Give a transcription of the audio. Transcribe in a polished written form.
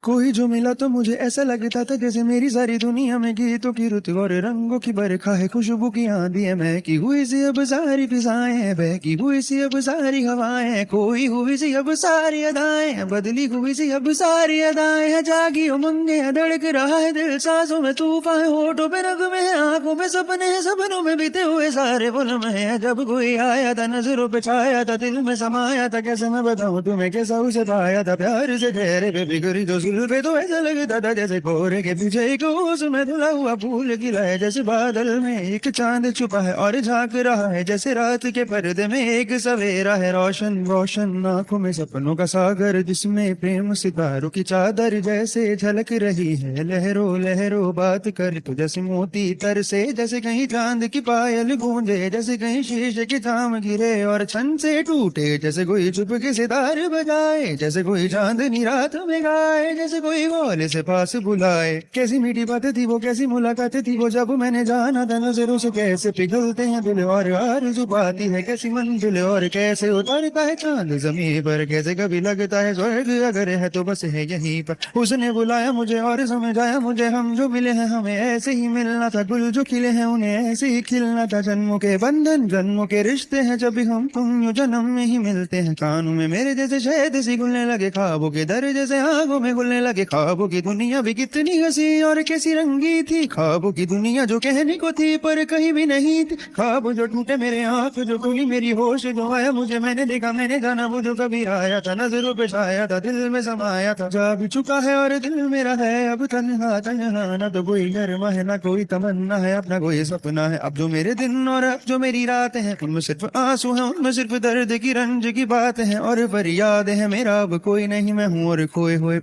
कोई जो मिला तो मुझे ऐसा लगता था जैसे मेरी सारी दुनिया में गीतों की रुत और रंगों की बरखा है, खुशबू की आंधी है, महकी हुई सी अब सारी फिजाएं हैं, बहकी हुई सी अब सारी हवाएं हैं, खोई हुई सी अब सारी अदाएं हैं, बदली हुई सी अब सारी अदाएं हैं, जागी उमंगे हैं, धड़क रहा है दिल, सांसों में तूफान, होठों पे नगमे हैं, आंखों में सपने हैं, सपनों में बीते हुए सारे वो लम्हे हैं, जब कोई आया था नजरों पे छाया था, दिल में समाया था, कैसे मैं बताऊं तुम्हें कैसा उसे पाया था, प्यार से चेहरे पे बिगड़ी जो पे तो ऐसा लगता था जैसे कोहरे के पीछे एक उसमें धुला हुआ फूल खिला है, जैसे बादल में एक चांद छुपा है और झांक रहा है, जैसे रात के पर्दे में एक सवेरा है, रोशन रोशन आंखों में सपनों का सागर, जिसमें प्रेम सितारों की चादर जैसे झलक रही है, लहरों लहरों बात कर तो जैसे मोती तरसे, जैसे कहीं चांद की पायल गूंजे, जैसे कहीं शीशे की चाम गिरे और छन से टूटे, जैसे कोई चुप के सितार बजाए, जैसे कोई चांदनी रात में गाए, जैसे कोई वाले से पास बुलाए, कैसी मीठी बातें थी वो, कैसी मुलाकातें थी वो, जब मैंने जाना था नजरों से कैसे पिघलते हैं दिल और आरज़ू पाती है कैसी मंजिल, और कैसे उतारता है चांद जमीन पर, कैसे कभी लगता है स्वर्ग अगर है तो बस है यहीं पर, उसने बुलाया मुझे और समझाया मुझे, हम जो मिले हैं हमें ऐसे ही मिलना था, गुल जो खिले हैं उन्हें ऐसे ही खिलना था, जन्मों के बंधन जन्मों के रिश्ते हैं, जब भी हम तुम यूं जन्म में ही मिलते हैं, कानों में मेरे जैसे शहद सी घुलने लगे, ख्वाबों के दर जैसे आंखों में घुलने लगे, ख्वाबों की दुनिया भी कितनी हंसी और कैसी रंगी थी, ख्वाबों की दुनिया जो कहने को थी पर कहीं भी नहीं थी, ख्वाब जो टूटे मेरे आंख जो खुली मेरी होश जो आया मुझे, मैंने देखा मैंने जाना वो जो कभी आया था, नजरों पे छाया था, दिल में समाया था, जा भी चुका है और दिल मेरा है अब तन्हा तन्हा, ना तो कोई गरमा है ना कोई तमन्ना है, अपना कोई सपना है, अब जो मेरे दिन और अब जो मेरी रात है, उनमें सिर्फ आंसू है, उनमें सिर्फ दर्द की रंज की बात है, और फरियाद है मेरा अब कोई नहीं, मैं हूँ और खोए हुए